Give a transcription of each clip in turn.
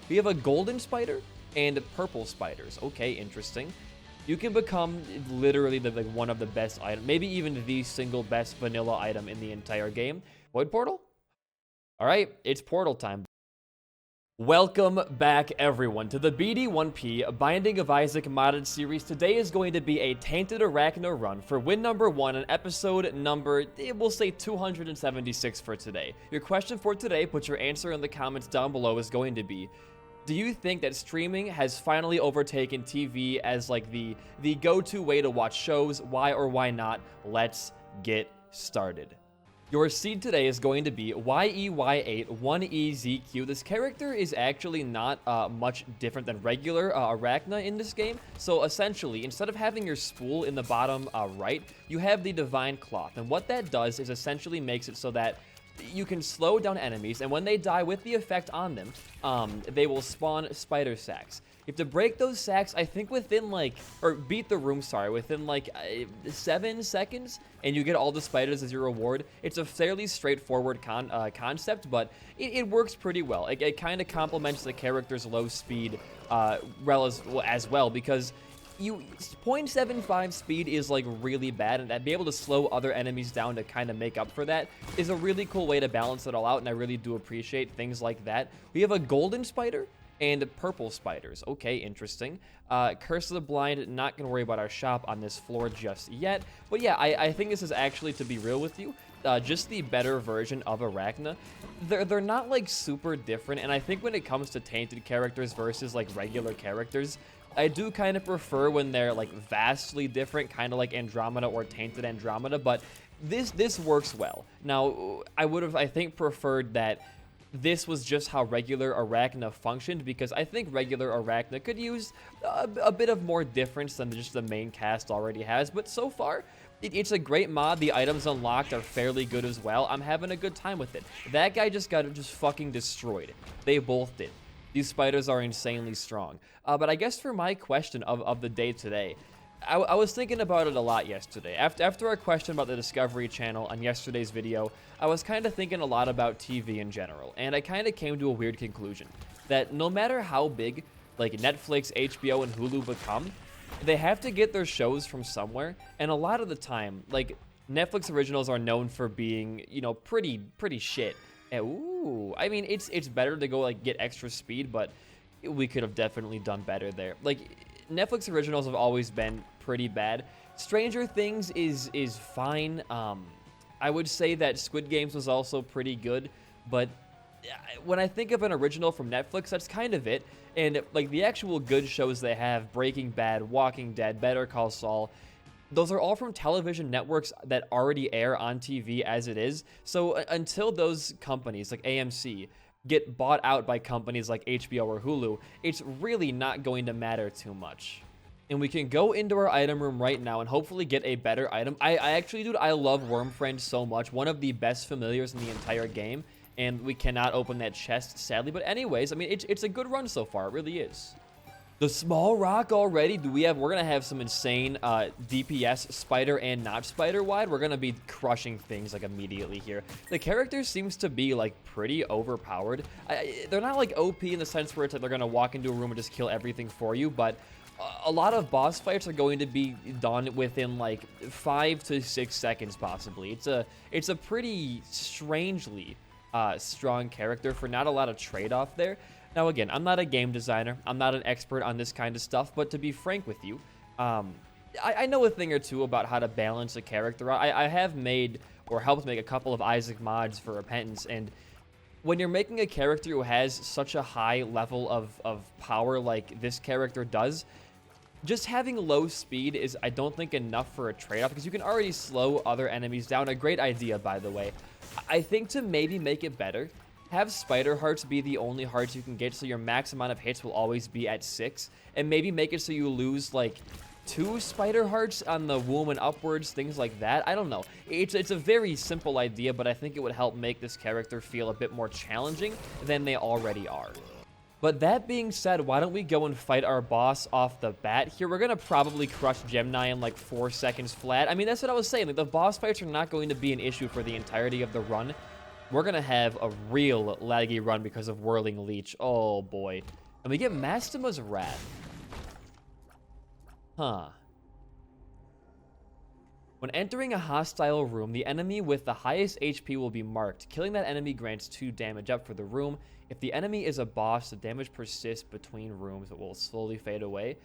We have a golden spider and purple spiders. Okay, interesting. You can become literally like one of the best items, maybe even the single best vanilla item in the entire game. Void portal? All right, it's portal time. Welcome back, everyone, to the BD1P Binding of Isaac modded series. Today is going to be a Tainted ARACHNA run for win number 1 and episode number, we'll say 276 for today. Your question for today, put your answer in the comments down below, is going to be, do you think that streaming has finally overtaken TV as like the go-to way to watch shows? Why or why not? Let's get started. Your seed today is going to be YEY8-1EZQ. This character is actually not much different than regular Arachna in this game. So essentially, instead of having your spool in the bottom right, you have the Divine Cloth. And what that does is essentially makes it so that you can slow down enemies, and when they die with the effect on them, they will spawn spider sacks. You have to break those sacks, I think within like, or beat the room, sorry, within like 7 seconds, and you get all the spiders as your reward. It's a fairly straightforward concept, but it works pretty well. It kind of complements the character's low speed as well, because 0.75 speed is like really bad, and that be able to slow other enemies down to kind of make up for that is a really cool way to balance it all out, and I really do appreciate things like that. We have a golden spider and purple spiders. Okay, interesting. Curse of the Blind, not gonna worry about our shop on this floor just yet, but yeah, I think this is actually, to be real with you, just the better version of Arachna. They're not like super different, and I think when it comes to tainted characters versus like regular characters, I do kind of prefer when they're like vastly different, kind of like Andromeda or Tainted Andromeda, but this works well. Now, I would have, I think, preferred that this was just how regular Arachna functioned, because I think regular Arachna could use a bit of more difference than just the main cast already has, but so far, it's a great mod. The items unlocked are fairly good as well. I'm having a good time with it. That guy just got fucking destroyed. They both did. These spiders are insanely strong. But I guess for my question of the day today, I was thinking about it a lot yesterday. After our question about the Discovery Channel on yesterday's video, I was kind of thinking a lot about TV in general, and I kind of came to a weird conclusion that no matter how big like Netflix, HBO, and Hulu become, they have to get their shows from somewhere, and a lot of the time, like Netflix originals are known for being, you know, pretty shit. And, ooh, I mean, it's better to go like get extra speed, but we could have definitely done better there. Like, Netflix originals have always been pretty bad. Stranger Things is fine. I would say that Squid Games was also pretty good, but when I think of an original from Netflix, that's kind of it. And like the actual good shows they have, Breaking Bad, Walking Dead, Better Call Saul, those are all from television networks that already air on TV as it is. So until those companies like AMC get bought out by companies like HBO or Hulu, it's really not going to matter too much. And we can go into our item room right now and hopefully get a better item. I actually, dude, I love Worm Friend so much. One of the best familiars in the entire game. And we cannot open that chest, sadly. But anyways, I mean, it's a good run so far. It really is. The small rock already. We're gonna have some insane DPS spider and not spider wide. We're gonna be crushing things like immediately here. The character seems to be like pretty overpowered. They're not like OP in the sense where it's like they're gonna walk into a room and just kill everything for you, but a lot of boss fights are going to be done within like 5 to 6 seconds possibly. It's a pretty strangely strong character for not a lot of trade-off there. Now, again, I'm not a game designer. I'm not an expert on this kind of stuff, but to be frank with you, I know a thing or two about how to balance a character. I have made or helped make a couple of Isaac mods for Repentance, and when you're making a character who has such a high level of power like this character does, just having low speed is, I don't think, enough for a trade-off, because you can already slow other enemies down. A great idea, by the way. I think to maybe make it better, have spider hearts be the only hearts you can get, so your max amount of hits will always be at 6, and maybe make it so you lose like 2 spider hearts on the womb and upwards, things like that. I don't know. It's a very simple idea, but I think it would help make this character feel a bit more challenging than they already are. But that being said, why don't we go and fight our boss off the bat here? We're going to probably crush Gemini in like 4 seconds flat. I mean, that's what I was saying. Like, the boss fights are not going to be an issue for the entirety of the run. we're going to have a real laggy run because of Whirling Leech. Oh, boy. And we get Mastima's Wrath. Huh. When entering a hostile room, the enemy with the highest HP will be marked. Killing that enemy grants 2 damage up for the room. If the enemy is a boss, the damage persists between rooms. It will slowly fade away.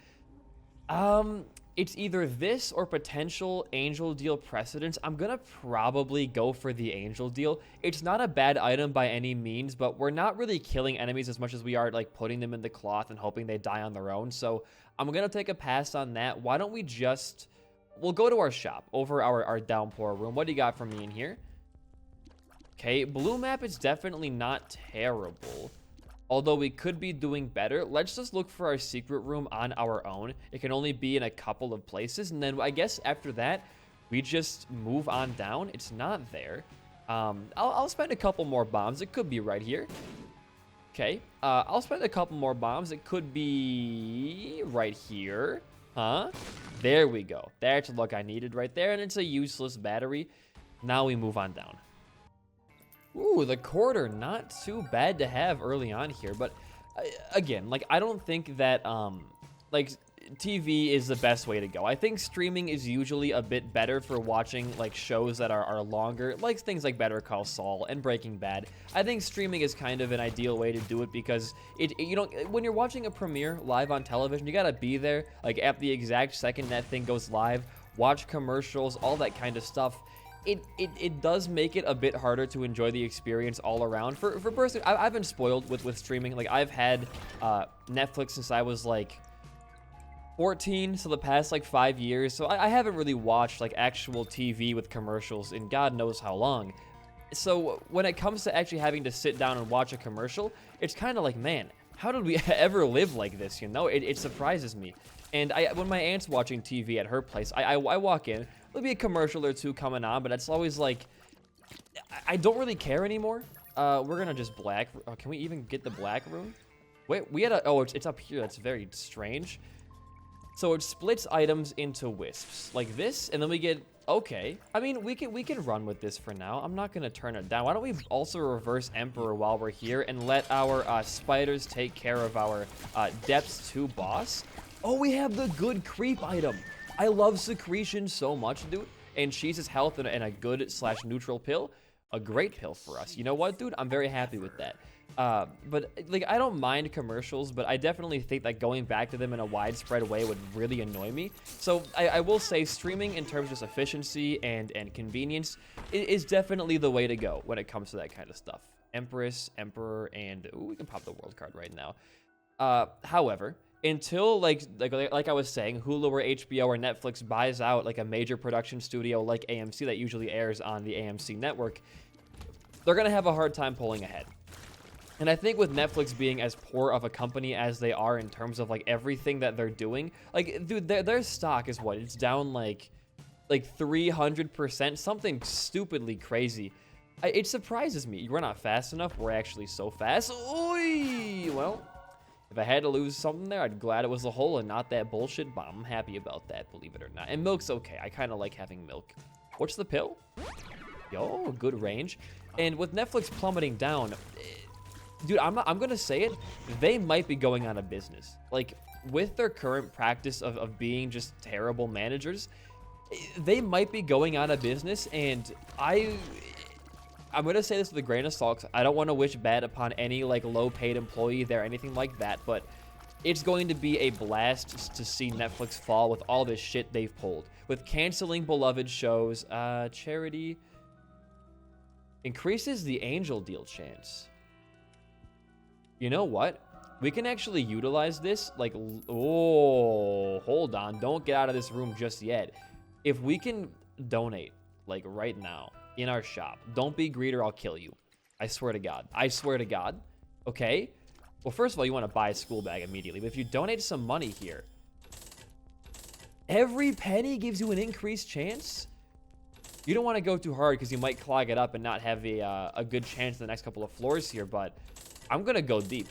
It's either this or potential Angel Deal Precedence. I'm gonna probably go for the Angel Deal. It's not a bad item by any means, but we're not really killing enemies as much as we are like putting them in the cloth and hoping they die on their own. So I'm gonna take a pass on that. Why don't we just... We'll go to our shop over our downpour room. What do you got for me in here? Okay, blue map is definitely not terrible. Although we could be doing better. Let's just look for our secret room on our own. It can only be in a couple of places. And then I guess after that, we just move on down. It's not there. I'll spend a couple more bombs. It could be right here. Okay. I'll spend a couple more bombs. It could be right here. Huh? There we go. That's the look I needed right there. And it's a useless battery. Now we move on down. Ooh, the quarter, not too bad to have early on here, but again, like, I don't think that, like, TV is the best way to go. I think streaming is usually a bit better for watching, like, shows that are longer, like things like Better Call Saul and Breaking Bad. I think streaming is kind of an ideal way to do it because you don't, when you're watching a premiere live on television, you gotta be there, like, at the exact second that thing goes live, watch commercials, all that kind of stuff. It does make it a bit harder to enjoy the experience all around. For personally, I've been spoiled with streaming. Like, I've had Netflix since I was like 14, so the past like 5 years. So I haven't really watched like actual TV with commercials in God knows how long. So when it comes to actually having to sit down and watch a commercial, it's kind of like, man, how did we ever live like this? You know, it surprises me. And when my aunt's watching TV at her place, I walk in. There'll be a commercial or two coming on, but it's always like, I don't really care anymore. We're gonna just black. Can we even get the black room? Wait, we had a, oh, it's up here. That's very strange. So it splits items into wisps like this, and then we get, okay. I mean, we can run with this for now. I'm not gonna turn it down. Why don't we also reverse Emperor while we're here and let our spiders take care of our depths 2 boss? Oh, we have the good creep item. I love secretion so much, dude. And Cheese's health and a good / neutral pill. A great pill for us. You know what, dude? I'm very happy with that. But, like, I don't mind commercials, but I definitely think that going back to them in a widespread way would really annoy me. So I will say streaming in terms of just efficiency and convenience is definitely the way to go when it comes to that kind of stuff. Empress, Emperor, and... Ooh, we can pop the world card right now. However... Until, like I was saying, Hulu or HBO or Netflix buys out, like, a major production studio like AMC that usually airs on the AMC network, they're going to have a hard time pulling ahead. And I think with Netflix being as poor of a company as they are in terms of, like, everything that they're doing, like, dude, their stock is what? It's down, like 300%, something stupidly crazy. It surprises me. We're not fast enough. We're actually so fast. Oy! Well... If I had to lose something there, I'd glad it was a hole and not that bullshit bomb. I'm happy about that, believe it or not. And milk's okay. I kind of like having milk. What's the pill? Yo, good range. And with Netflix plummeting down, dude, I'm going to say it. They might be going out of business. Like, with their current practice of being just terrible managers, they might be going out of business. And I'm going to say this with a grain of salt. I don't want to wish bad upon any, like, low-paid employee there, anything like that, but it's going to be a blast to see Netflix fall with all this shit they've pulled. With canceling beloved shows, charity increases the angel deal chance. You know what? We can actually utilize this, like, oh, hold on. Don't get out of this room just yet. If we can donate, like, right now, in our shop. Don't be greedy or I'll kill you. I swear to God. I swear to God. Okay? Well, first of all, you want to buy a school bag immediately. But if you donate some money here, every penny gives you an increased chance? You don't want to go too hard because you might clog it up and not have a good chance in the next couple of floors here. But I'm going to go deep.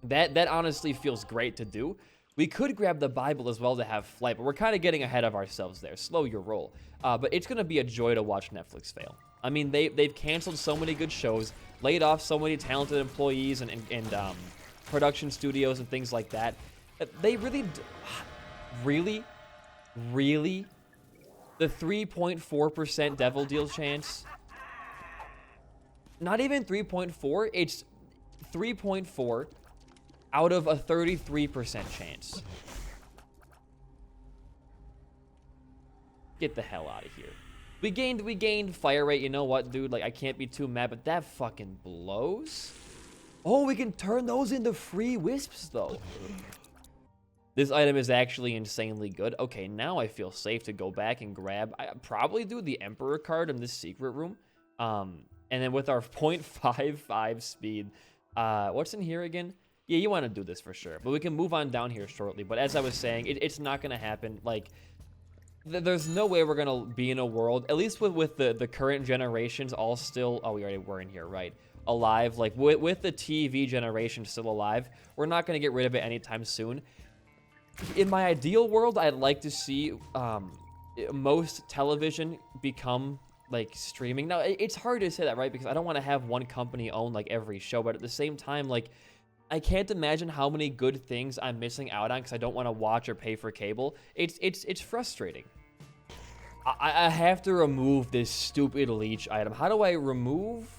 That honestly feels great to do. We could grab the Bible as well to have flight, but we're kind of getting ahead of ourselves there. Slow your roll. But it's going to be a joy to watch Netflix fail. I mean, they've canceled so many good shows, laid off so many talented employees and production studios and things like that. They really, really, the 3.4% devil deal chance. Not even 3.4, it's 3.4 out of a 33% chance. Get the hell out of here. We gained fire rate. You know what, dude? Like, I can't be too mad, but that fucking blows. Oh, we can turn those into free wisps, though. This item is actually insanely good. Okay, now I feel safe to go back and grab. I probably do the Emperor card in this secret room. And then with our 0.55 speed, what's in here again? Yeah, you want to do this for sure. But we can move on down here shortly. But as I was saying, it's not going to happen. Like, there's no way we're going to be in a world, at least with the current generations all still... Oh, we already were in here, right? Alive. Like, with the TV generation still alive, we're not going to get rid of it anytime soon. In my ideal world, I'd like to see most television become like streaming. Now, it's hard to say that, right? Because I don't want to have one company own like every show, but at the same time, like, I can't imagine how many good things I'm missing out on because I don't want to watch or pay for cable. It's frustrating. I have to remove this stupid leech item. How do I remove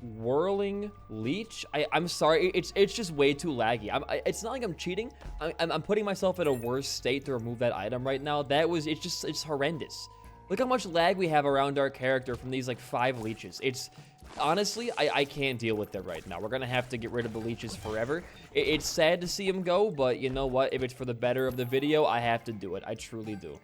whirling leech? I'm sorry, it's just way too laggy. It's not like I'm cheating. I'm putting myself in a worse state to remove that item right now. It's horrendous. Look how much lag we have around our character from these like 5 leeches. It's honestly, I can't deal with it right now. We're gonna have to get rid of the leeches forever. It's sad to see them go, but you know what? If it's for the better of the video, I have to do it. I truly do.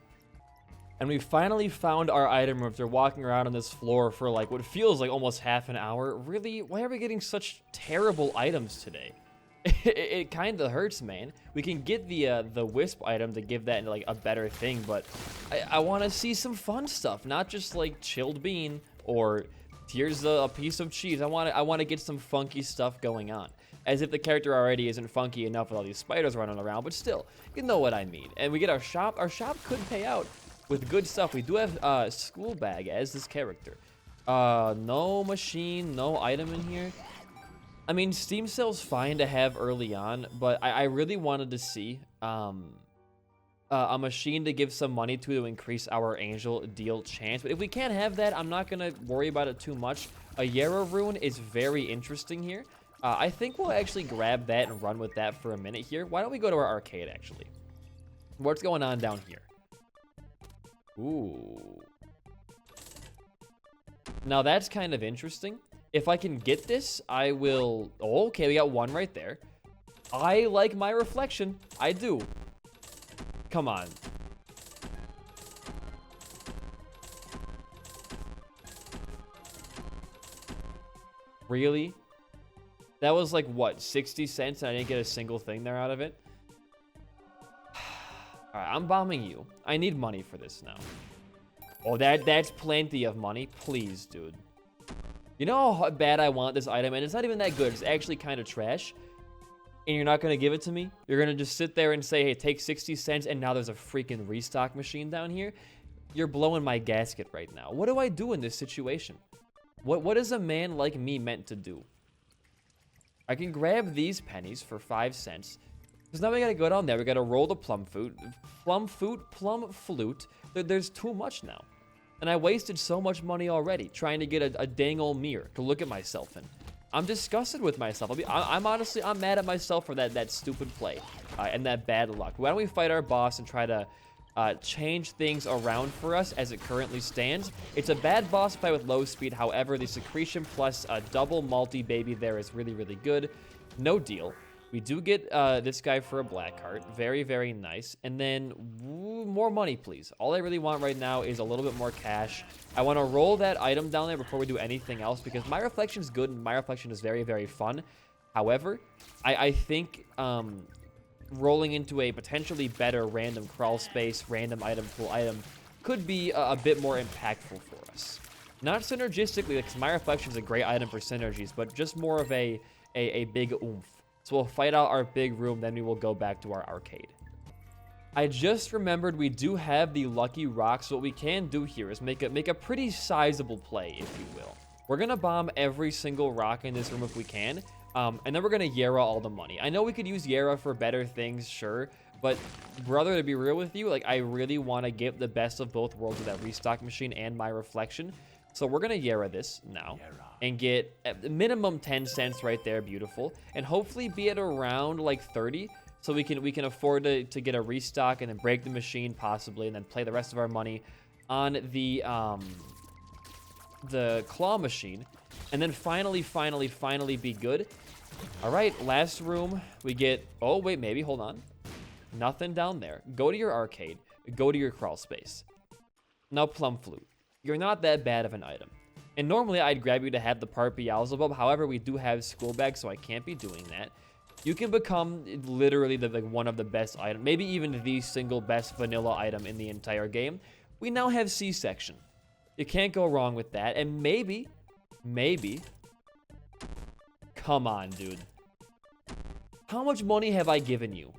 And we finally found our item room after walking around on this floor for like what feels like almost half an hour. Really, why are we getting such terrible items today? It kind of hurts, man. We can get the wisp item to give that like a better thing, but I want to see some fun stuff, not just like chilled bean or here's a piece of cheese. I want to get some funky stuff going on. As if the character already isn't funky enough with all these spiders running around, but still, you know what I mean. And we get our shop. Our shop could pay out with good stuff. We do have school bag as this character. No machine, no item in here. I mean, Steam sale's fine to have early on, but I really wanted to see a machine to give some money to increase our angel deal chance. But if we can't have that, I'm not going to worry about it too much. A Yarrow rune is very interesting here. I think we'll actually grab that and run with that for a minute here. Why don't we go to our arcade, actually? What's going on down here? Ooh. Now, that's kind of interesting. If I can get this, I will... Oh, okay, we got one right there. I like my reflection. I do. Come on. Really? That was like, what, 60 cents and I didn't get a single thing there out of it? Alright, I'm bombing you. I need money for this now. Oh, that's plenty of money. Please, dude. You know how bad I want this item, and it's not even that good. It's actually kind of trash. And you're not going to give it to me? You're going to just sit there and say, hey, take 60 cents, and now there's a freaking restock machine down here? You're blowing my gasket right now. What do I do in this situation? What is a man like me meant to do? I can grab these pennies for 5 cents. Because now we got to go down there. We got to roll the plum flute. Plum flute. There's too much now. And I wasted so much money already trying to get a dang old mirror to look at myself in. I'm disgusted with myself. I'm honestly mad at myself for that stupid play and that bad luck. Why don't we fight our boss and try to change things around for us as it currently stands? It's a bad boss fight with low speed. However, the secretion plus a double multi-baby there is really, really good. No deal. We do get this guy for a black heart. Very, very nice. And then more money, please. All I really want right now is a little bit more cash. I want to roll that item down there before we do anything else because my reflection is good and my reflection is very, very fun. However, I think rolling into a potentially better random crawl space, random item pool item could be a bit more impactful for us. Not synergistically, because my reflection is a great item for synergies, but just more of a big oomph. So we'll fight out our big room, then we will go back to our arcade. I just remembered we do have the lucky rock, so what we can do here is make a pretty sizable play, if you will. We're gonna bomb every single rock in this room if we can, and then we're gonna Yara all the money. I know we could use Yara for better things, sure, but brother, to be real with you, like I really want to get the best of both worlds with that restock machine and my reflection. So we're gonna Yara this now and get at minimum 10 cents right there, beautiful, and hopefully be at around like 30. So we can afford to get a restock and then break the machine possibly, and then play the rest of our money on the claw machine, and then finally be good. All right, last room we get. Oh wait, maybe hold on. Nothing down there. Go to your arcade. Go to your crawl space. Now plum flute. You're not that bad of an item. And normally I'd grab you to have the part Beelzebub. However, we do have school bags, so I can't be doing that. You can become literally one of the best items, maybe even the single best vanilla item in the entire game. We now have C-section. You can't go wrong with that. And maybe, come on, dude. How much money have I given you?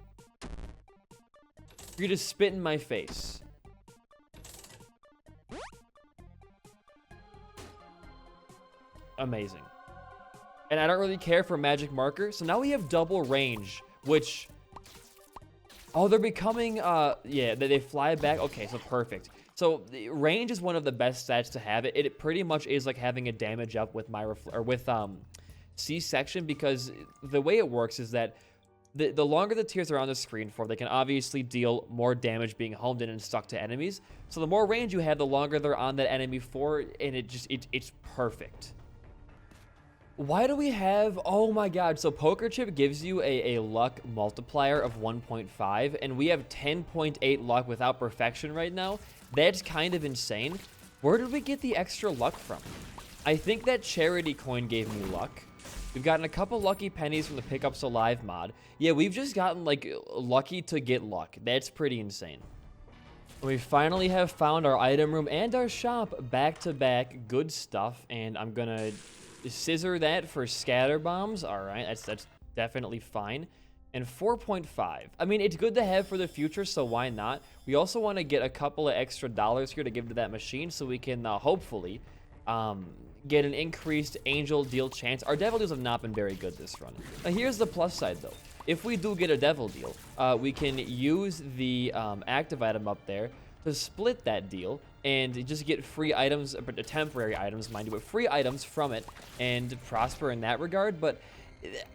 For you to spit in my face. Amazing. And I don't really care for magic marker. So now we have double range, which... Oh, they're becoming, yeah, they fly back. Okay, so perfect. So range is one of the best stats to have. It pretty much is like having a damage up with C-section, because the way it works is that the longer the tiers are on the screen for, they can obviously deal more damage being homed in and stuck to enemies. So the more range you have, the longer they're on that enemy for, and it's perfect. Why do we have, oh my god, so poker chip gives you a luck multiplier of 1.5, and we have 10.8 luck without perfection right now. That's kind of insane. Where did we get the extra luck from? I think that charity coin gave me luck. We've gotten a couple lucky pennies from the Pickups Alive mod. Yeah, we've just gotten like lucky to get luck. That's pretty insane. We finally have found our item room and our shop back to back. Good stuff, and I'm gonna scissor that for scatter bombs. All right, that's definitely fine. And 4.5. I mean, it's good to have for the future, so why not? We also want to get a couple of extra dollars here to give to that machine, so we can hopefully get an increased angel deal chance. Our devil deals have not been very good this run. Now, here's the plus side, though. If we do get a devil deal, we can use the active item up there to split that deal and just get free items, but temporary items, mind you, but free items from it and prosper in that regard. But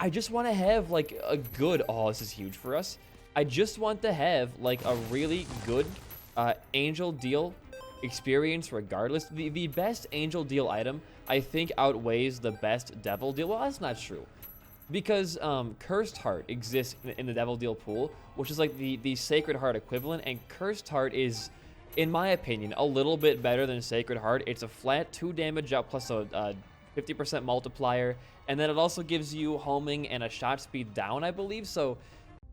I just want to have like a good, oh, this is huge for us. I just want to have like a really good angel deal experience regardless. The best angel deal item, I think, outweighs the best devil deal. Well, that's not true, because Cursed Heart exists in the devil deal pool, which is like the Sacred Heart equivalent, and Cursed Heart is, in my opinion, a little bit better than Sacred Heart. It's a flat 2 damage up plus a 50% multiplier, and then it also gives you homing and a shot speed down, I believe. So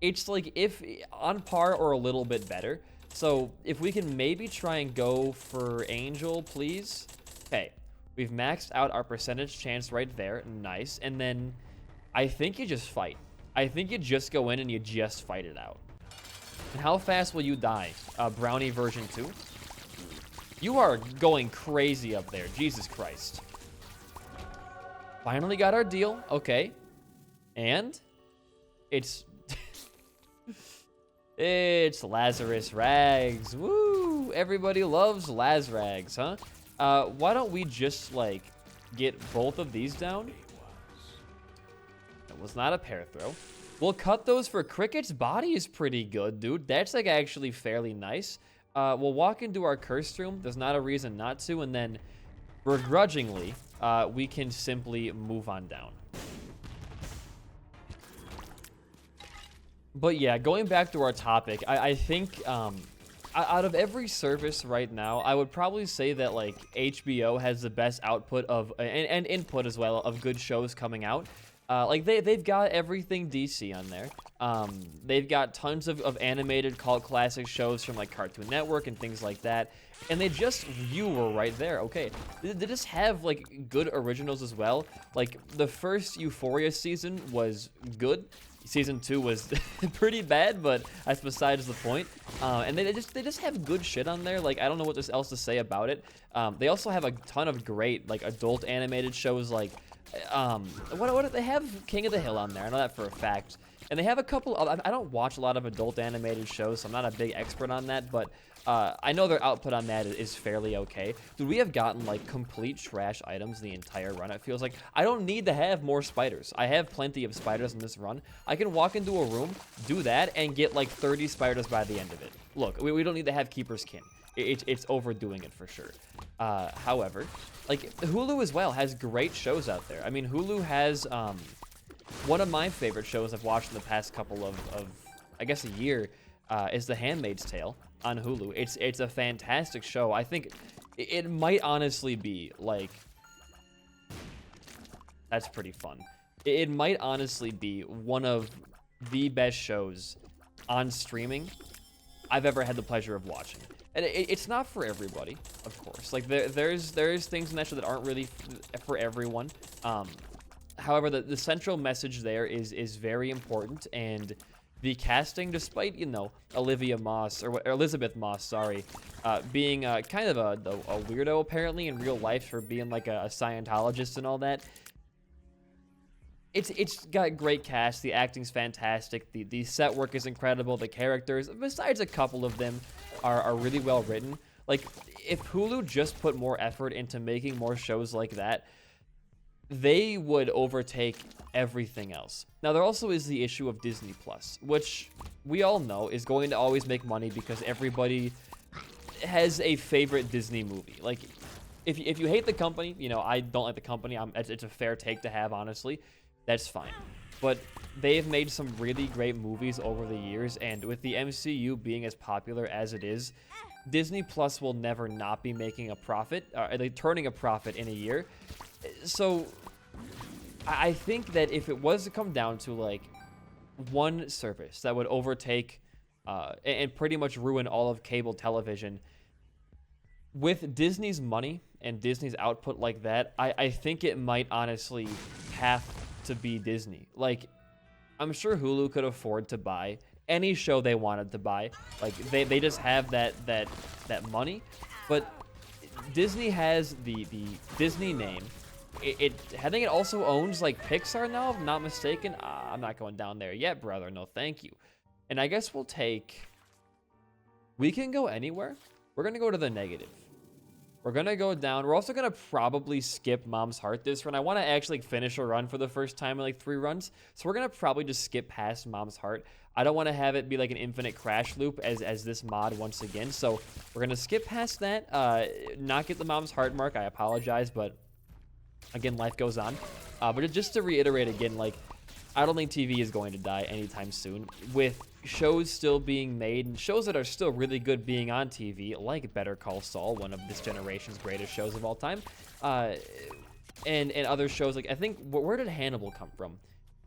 it's like if on par or a little bit better. So if we can maybe try and go for Angel, please. Okay, we've maxed out our percentage chance right there. Nice. And then I think you just fight. I think you just go in and you just fight it out. And how fast will you die? Brownie version 2? You are going crazy up there. Jesus Christ. Finally got our deal. Okay. And it's it's Lazarus Rags. Woo! Everybody loves Laz Rags, huh? Why don't we just like get both of these down? That was not a pair throw. We'll cut those for Cricket's body is pretty good, dude. That's like actually fairly nice. We'll walk into our cursed room. There's not a reason not to, and then begrudgingly, we can simply move on down. But yeah, going back to our topic, I think out of every service right now, I would probably say that like HBO has the best output of and input as well of good shows coming out. Like they've got everything DC on there. They've got tons of animated cult classic shows from like Cartoon Network and things like that. And you were right there. Okay, they just have like good originals as well. Like the first Euphoria season was good. Season 2 was pretty bad, but that's besides the point. And they just have good shit on there. Like, I don't know what else to say about it. They also have a ton of great, like, adult animated shows, like, what they have King of the Hill on there. I know that for a fact. And they have a couple of, I don't watch a lot of adult animated shows, so I'm not a big expert on that, but I know their output on that is fairly okay. Dude, we have gotten, like, complete trash items the entire run. It feels like I don't need to have more spiders. I have plenty of spiders in this run. I can walk into a room, do that, and get, like, 30 spiders by the end of it. Look, we don't need to have Keeper's Kin. It's overdoing it for sure. However, like, Hulu as well has great shows out there. I mean, Hulu has one of my favorite shows I've watched in the past couple of I guess a year is The Handmaid's Tale on Hulu. It's a fantastic show. I think it might honestly be, like, that's pretty fun. It might honestly be one of the best shows on streaming I've ever had the pleasure of watching. And it's not for everybody, of course. Like, there's things in that show that aren't really for everyone. However, the central message there is very important, and the casting, despite, you know, Elizabeth Moss, sorry, being kind of a weirdo apparently in real life for being like a Scientologist and all that, it's got great cast. The acting's fantastic. The set work is incredible. The characters, besides a couple of them, are really well written. Like, if Hulu just put more effort into making more shows like that, they would overtake everything else. Now, there also is the issue of Disney Plus, which we all know is going to always make money because everybody has a favorite Disney movie. Like, if you hate the company, you know, I don't like the company. It's a fair take to have, honestly. That's fine. But they've made some really great movies over the years, and with the MCU being as popular as it is, Disney Plus will never not be making a profit, like turning a profit in a year. So I think that if it was to come down to, like, one service that would overtake and pretty much ruin all of cable television, with Disney's money and Disney's output like that, I think it might honestly have to be Disney. Like, I'm sure Hulu could afford to buy any show they wanted to buy. Like, they just have that money. But Disney has the Disney name. I think it also owns, like, Pixar now, if I'm not mistaken. I'm not going down there yet, brother. No, thank you. And I guess we can go anywhere. We're going to go to the negative. We're going to go down. We're also going to probably skip Mom's Heart this run. I want to actually finish a run for the first time in, like, 3 runs. So we're going to probably just skip past Mom's Heart. I don't want to have it be like an infinite crash loop as this mod once again. So we're going to skip past that. Not get the Mom's Heart mark. I apologize, but again, life goes on. But just to reiterate again, like, I don't think TV is going to die anytime soon. With shows still being made, and shows that are still really good being on TV, like Better Call Saul, one of this generation's greatest shows of all time, and other shows, like, I think, where did Hannibal come from?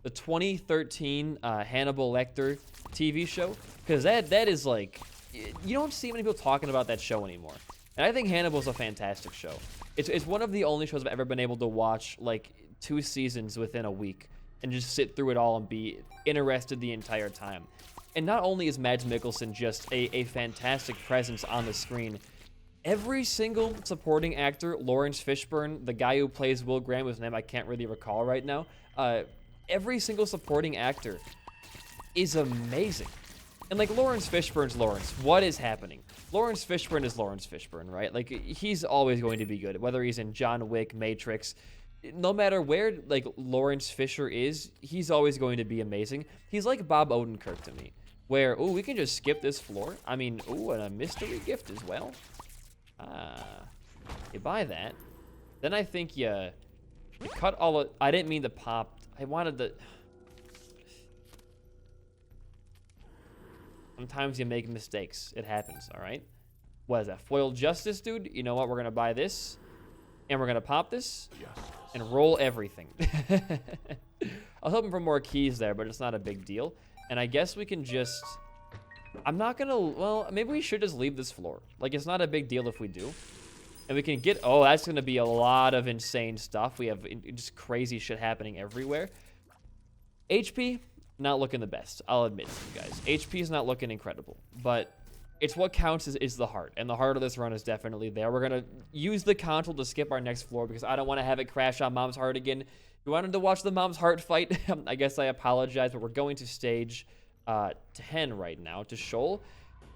The 2013 Hannibal Lecter TV show? Because that is, like, you don't see many people talking about that show anymore. And I think Hannibal's a fantastic show. It's one of the only shows I've ever been able to watch, like, 2 seasons within a week and just sit through it all and be interested the entire time. And not only is Mads Mikkelsen just a fantastic presence on the screen, every single supporting actor, Lawrence Fishburne, the guy who plays Will Graham, whose name I can't really recall right now, every single supporting actor is amazing. And, like, Lawrence Fishburne's Lawrence. What is happening? Lawrence Fishburne is Lawrence Fishburne, right? Like, he's always going to be good, whether he's in John Wick, Matrix. No matter where, like, Lawrence Fisher is, he's always going to be amazing. He's like Bob Odenkirk to me, where, ooh, we can just skip this floor. I mean, ooh, and a mystery gift as well. You buy that. Then I think you cut all of... I didn't mean to pop. I wanted to... Sometimes you make mistakes. It happens, all right? What is that? Foiled Justice, dude? You know what? We're going to buy this. And we're going to pop this. And roll everything. I was hoping for more keys there, but it's not a big deal. And I guess we can just... I'm not going to... Well, maybe we should just leave this floor. Like, it's not a big deal if we do. And we can get... Oh, that's going to be a lot of insane stuff. We have just crazy shit happening everywhere. HP, not looking the best. I'll admit to you guys. HP is not looking incredible, but it's what counts is the heart, and the heart of this run is definitely there. We're going to use the console to skip our next floor because I don't want to have it crash on Mom's Heart again. If you wanted to watch the Mom's Heart fight, I guess I apologize, but we're going to stage 10 right now to Shoal.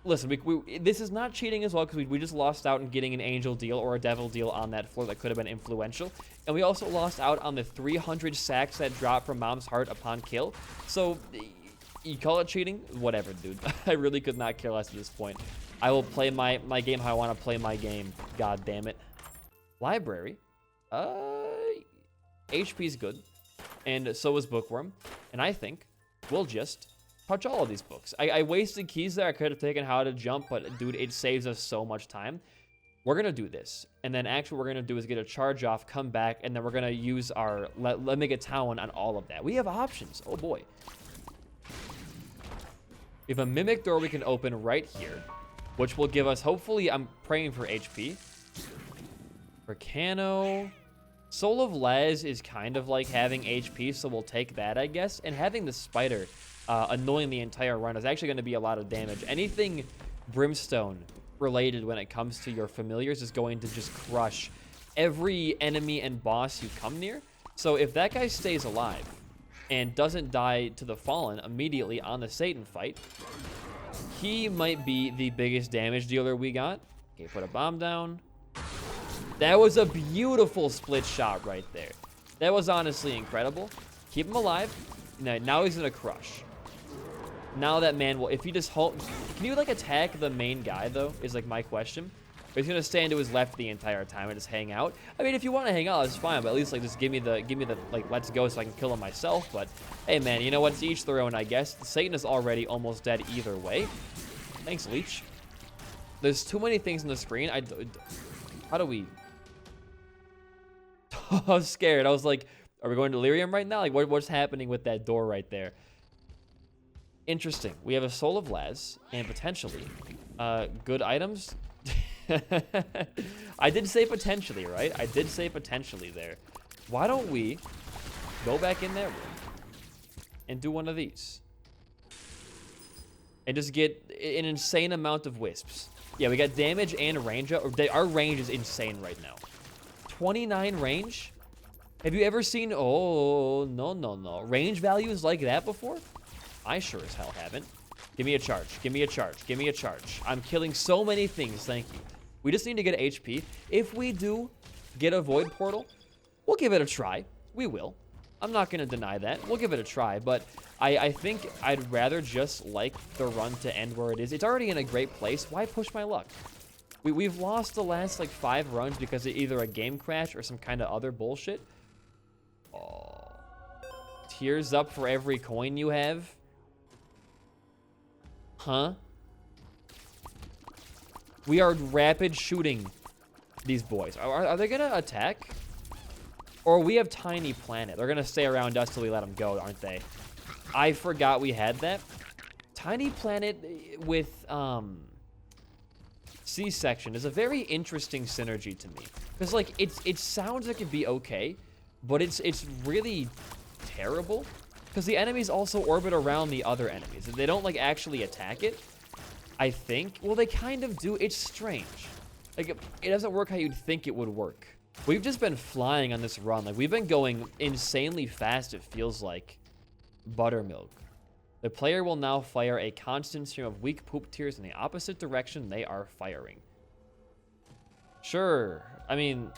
Listen, this is not cheating as well because we just lost out on getting an angel deal or a devil deal on that floor that could have been influential. And we also lost out on the 300 sacks that dropped from Mom's Heart upon kill. So, you call it cheating? Whatever, dude. I really could not care less at this point. I will play my game how I want to play my game. God damn it. Library. HP's good. And so is Bookworm. And I think we'll just touch all of these books. I wasted keys there. I could have taken how to jump, but dude, it saves us so much time. We're going to do this. And then actually what we're going to do is get a charge off, come back, and then we're going to use our Let Me Get Town on all of that. We have options. Oh boy. We have a Mimic Door we can open right here, which will give us, hopefully, I'm praying for HP. Volcano. Soul of Les is kind of like having HP, so we'll take that, I guess. And having the spider annoying the entire run is actually going to be a lot of damage. Anything Brimstone related when it comes to your familiars is going to just crush every enemy and boss you come near. So if that guy stays alive and doesn't die to the Fallen immediately on the Satan fight, he might be the biggest damage dealer we got. Okay, put a bomb down. That was a beautiful split shot right there. That was honestly incredible. Keep him alive. Now he's gonna crush. Now that man will, if he just hold, can you like attack the main guy though, is like my question. But he's gonna stand to his left the entire time and just hang out. I mean, if you want to hang out, that's fine, but at least like just give me the like let's go so I can kill him myself. But hey man, you know what, to each their own, I guess. Satan is already almost dead either way. Thanks, Leech. There's too many things on the screen. How do we? I was scared. I was like, are we going to Delirium right now? Like, what's happening with that door right there? Interesting. We have a Soul of Laz and potentially good items. I did say potentially, right? I did say potentially there. Why don't we go back in that room and do one of these? And just get an insane amount of wisps. Yeah, we got damage and range. Our range is insane right now. 29 range? Have you ever seen, oh, no. Range values like that before? I sure as hell haven't. Give me a charge, give me a charge, give me a charge. I'm killing so many things, thank you. We just need to get HP. If we do get a Void Portal, we'll give it a try. We will. I'm not going to deny that. We'll give it a try, but I think I'd rather just like the run to end where it is. It's already in a great place. Why push my luck? We've lost the last like 5 runs because of either a game crash or some kind of other bullshit. Oh. Tears up for every coin you have? Huh? We are rapid shooting these boys. Are they gonna attack? Or we have Tiny Planet. They're gonna stay around us till we let them go, aren't they? I forgot we had that. Tiny Planet with C-section is a very interesting synergy to me. Because like it sounds like it'd be okay, but it's really terrible. Because the enemies also orbit around the other enemies. They don't like actually attack it, I think. Well, they kind of do. It's strange. Like it doesn't work how you'd think it would work. We've just been flying on this run. Like we've been going insanely fast, it feels like. Buttermilk. The player will now fire a constant stream of weak poop tears in the opposite direction they are firing. Sure. I mean,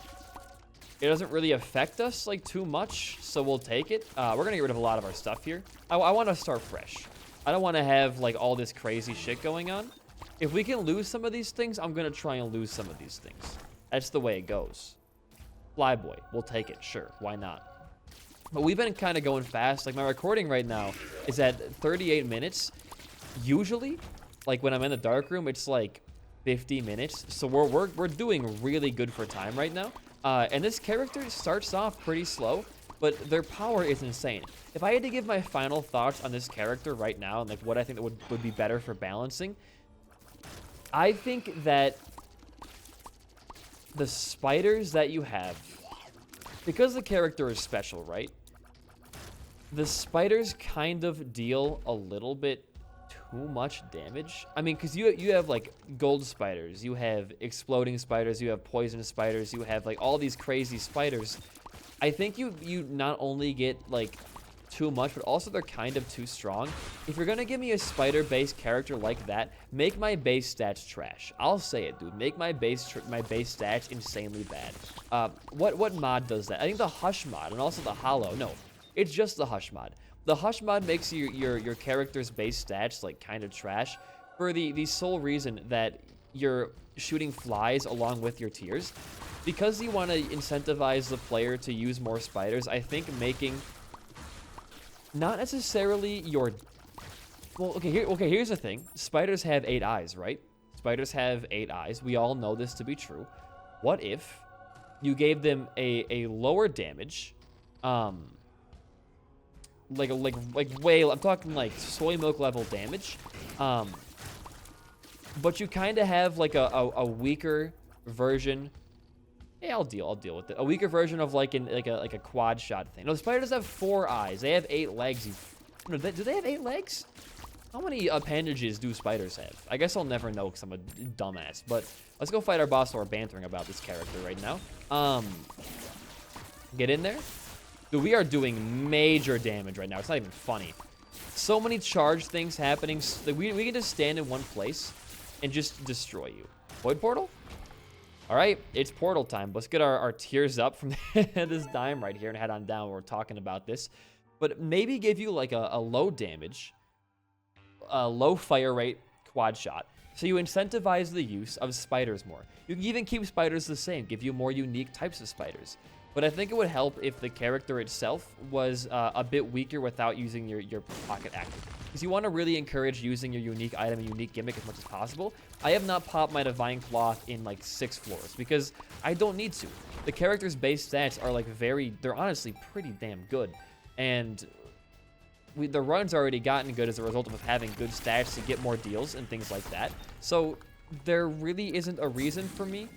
it doesn't really affect us like too much, so we'll take it. We're gonna get rid of a lot of our stuff here. I want to start fresh. I don't want to have like all this crazy shit going on. If we can lose some of these things, I'm gonna try and lose some of these things. That's the way it goes. Flyboy, we'll take it, sure, why not? But we've been kind of going fast. Like my recording right now is at 38 minutes. Usually, like when I'm in the dark room, it's like 50 minutes. So we're doing really good for time right now. And this character starts off pretty slow, but their power is insane. If I had to give my final thoughts on this character right now and like what I think that would be better for balancing, I think that the spiders that you have, because the character is special, right? The spiders kind of deal a little bit too much damage. I mean, because you have like gold spiders, you have exploding spiders, you have poison spiders, you have like all these crazy spiders. I think you not only get like too much, but also they're kind of too strong. If you're gonna give me a spider-based character like that, make my base stats trash. I'll say it, dude. Make my base stats insanely bad. What mod does that? I think the Hush mod and also the Hollow. No, it's just the Hush mod. The Hush mod makes your character's base stats like kind of trash for the sole reason that you're shooting flies along with your tiers. Because you want to incentivize the player to use more spiders, I think making not necessarily your... Well, okay, here's the thing. Spiders have 8 eyes, right? Spiders have 8 eyes. We all know this to be true. What if you gave them a lower damage, like whale, I'm talking like soy milk level damage, but you kind of have like a weaker version. Yeah, I'll deal with it. A weaker version of like a quad shot thing. No, the spiders have 4 eyes. They have 8 legs. No, do they have 8 legs? How many appendages do spiders have? I guess I'll never know because I'm a dumbass. But let's go fight our boss while we're bantering about this character right now. Get in there. Dude, we are doing major damage right now. It's not even funny. So many charge things happening. We can just stand in one place and just destroy you. Void portal? All right, it's portal time. Let's get our tiers up from this dime right here and head on down. We're talking about this. But maybe give you like a low damage, a low fire rate quad shot. So you incentivize the use of spiders more. You can even keep spiders the same, give you more unique types of spiders. But I think it would help if the character itself was a bit weaker without using your pocket active. Because you want to really encourage using your unique item and unique gimmick as much as possible. I have not popped my Divine Cloth in like 6 floors because I don't need to. The character's base stats are like they're honestly pretty damn good. And the run's already gotten good as a result of having good stats to get more deals and things like that. So there really isn't a reason for me,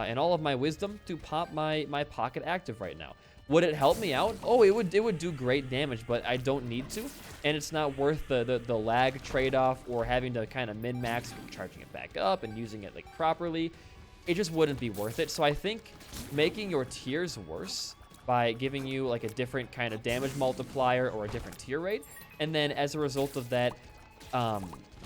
in all of my wisdom, to pop my pocket active right now. Would it help me out? Oh, it would do great damage, but I don't need to, and it's not worth the lag trade-off or having to kind of min-max charging it back up and using it like properly. It just wouldn't be worth it. So I think making your tiers worse by giving you like a different kind of damage multiplier or a different tier rate, and then as a result of that,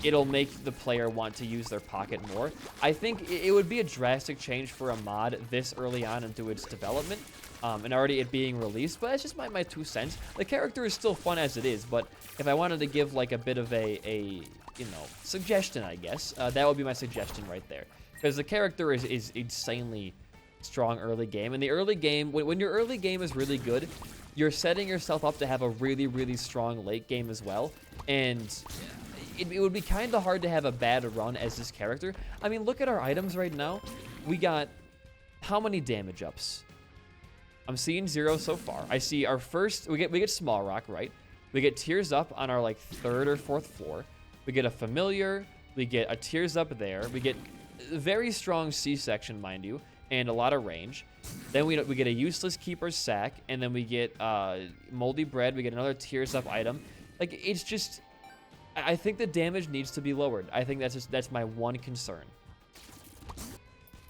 it'll make the player want to use their pocket more. I think it would be a drastic change for a mod this early on into its development, and already it being released, but that's just my 2 cents. The character is still fun as it is, but if I wanted to give like a bit of a suggestion, I guess, that would be my suggestion right there. Because the character is insanely strong early game. And the early game, when your early game is really good, you're setting yourself up to have a really, really strong late game as well. And it would be kind of hard to have a bad run as this character. I mean, look at our items right now. We got how many damage ups? I'm seeing 0 so far. I see our first, we get small rock, right? We get tears up on our like 3rd or 4th floor. We get a familiar, we get a tears up there. We get very strong C-section, mind you, and a lot of range. Then we get a useless keeper's sack, and then we get moldy bread. We get another tears up item. Like, it's just, I think the damage needs to be lowered. I think that's my one concern.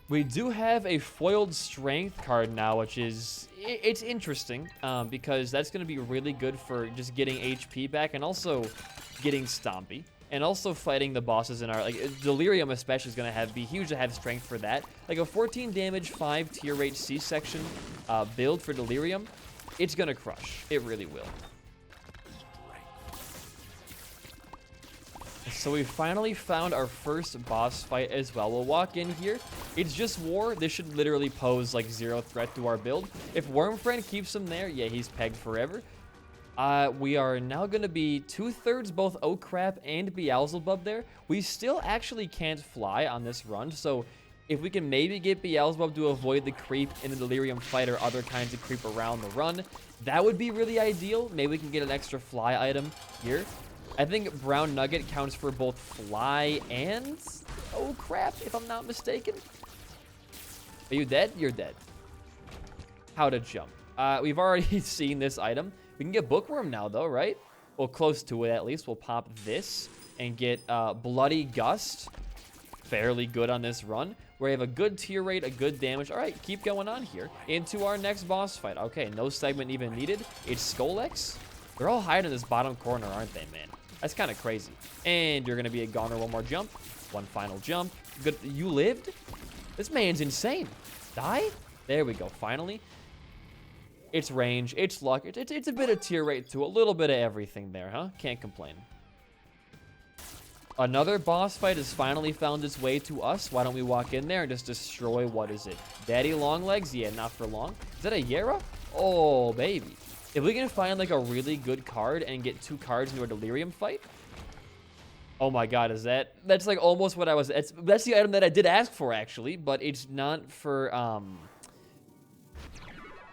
We do have a foiled strength card now, which is, it's interesting, because that's going to be really good for just getting HP back and also getting stompy. And also fighting the bosses in our, like, Delirium especially is going to be huge to have strength for that. Like a 14 damage, 5 tier rate C-section build for Delirium, it's going to crush. It really will. So we finally found our first boss fight as well. We'll walk in here. It's just war. This should literally pose like 0 threat to our build. If Wormfriend keeps him there, yeah, he's pegged forever. We are now going to be 2/3 both Oh Crap and Beelzebub there. We still actually can't fly on this run, so if we can maybe get Beelzebub to avoid the creep in the Delirium fight or other kinds of creep around the run, that would be really ideal. Maybe we can get an extra fly item here. I think Brown Nugget counts for both fly and Oh Crap, if I'm not mistaken. Are you dead? You're dead. How to jump. We've already seen this item. We can get Bookworm now, though, right? Well, close to it, at least. We'll pop this and get Bloody Gust. Fairly good on this run. We have a good tier rate, a good damage. All right, keep going on here. Into our next boss fight. Okay, no segment even needed. It's Skolex. They're all hiding in this bottom corner, aren't they, man? That's kind of crazy. And you're going to be a goner. One more jump. One final jump. Good. You lived? This man's insane. Die? There we go. Finally. It's range. It's luck. It's a bit of tier rate, too. A little bit of everything there, huh? Can't complain. Another boss fight has finally found its way to us. Why don't we walk in there and just destroy, what is it? Daddy Longlegs? Yeah, not for long. Is that a Yara? Oh, baby. If we can find, like, a really good card and get 2 cards into a Delirium fight. Oh, my God, that's, like, almost what I was... That's the item that I did ask for, actually, but it's not for,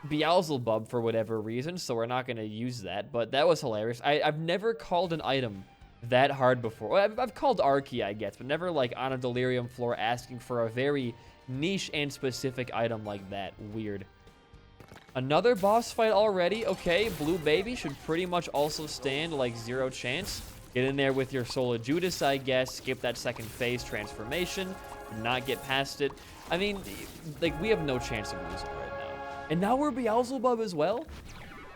Beelzebub for whatever reason, so we're not going to use that, but that was hilarious. I've never called an item that hard before. Well, I've called Archie, I guess, but never like on a Delirium floor asking for a very niche and specific item like that. Weird. Another boss fight already. Okay, Blue Baby should pretty much also stand like 0 chance. Get in there with your Soul of Judas, I guess. Skip that second phase transformation. Not get past it. I mean, like, we have no chance of losing right now. And now we're Beelzebub as well?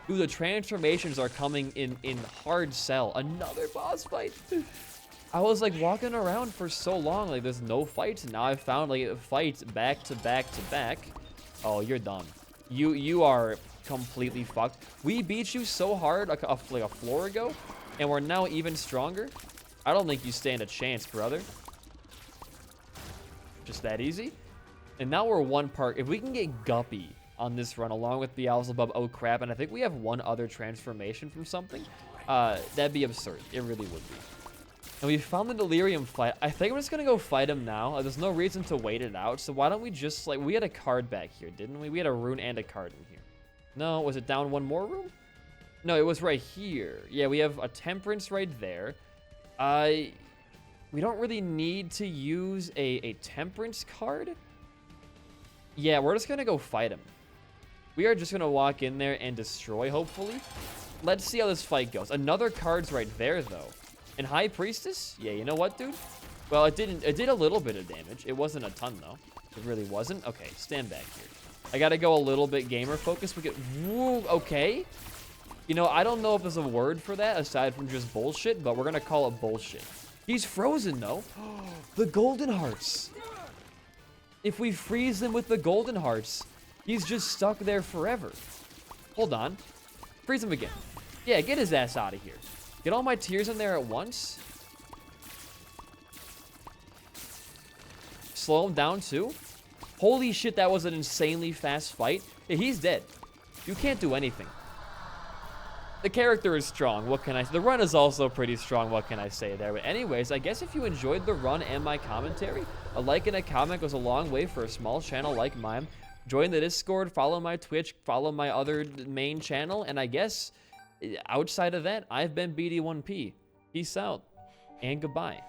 Dude, the transformations are coming in hard sell. Another boss fight. I was like walking around for so long, like there's no fights. And now I found like fights back to back to back. Oh, you're done. You are completely fucked. We beat you so hard like a floor ago, and we're now even stronger. I don't think you stand a chance, brother. Just that easy. And now we're one part. If we can get Guppy on this run, along with Beelzebub, oh crap, and I think we have one other transformation from something, that'd be absurd. It really would be. And we found the Delirium fight. I think I'm just gonna go fight him now. There's no reason to wait it out, so why don't we just, like, we had a card back here, didn't we? We had a rune and a card in here. No, was it down one more room? No, it was right here. Yeah, we have a Temperance right there. We don't really need to use a Temperance card. Yeah, we're just gonna go fight him. We are just going to walk in there and destroy, hopefully. Let's see how this fight goes. Another card's right there, though. And High Priestess? Yeah, you know what, dude? Well, it did a little bit of damage. It wasn't a ton, though. It really wasn't. Okay, stand back here. I got to go a little bit gamer focused. We get... Woo, okay. You know, I don't know if there's a word for that aside from just bullshit, but we're going to call it bullshit. He's frozen, though. The Golden Hearts. If we freeze them with the Golden Hearts... He's just stuck there forever. Hold on. Freeze him again. Yeah, get his ass out of here. Get all my tears in there at once. Slow him down, too. Holy shit, that was an insanely fast fight. Yeah, he's dead. You can't do anything. The character is strong. What can I say? The run is also pretty strong. What can I say there? But anyways, I guess if you enjoyed the run and my commentary, a like and a comment goes a long way for a small channel like mine. Join the Discord, follow my Twitch, follow my other main channel, and I guess outside of that, I've been BD1P. Peace out, and goodbye.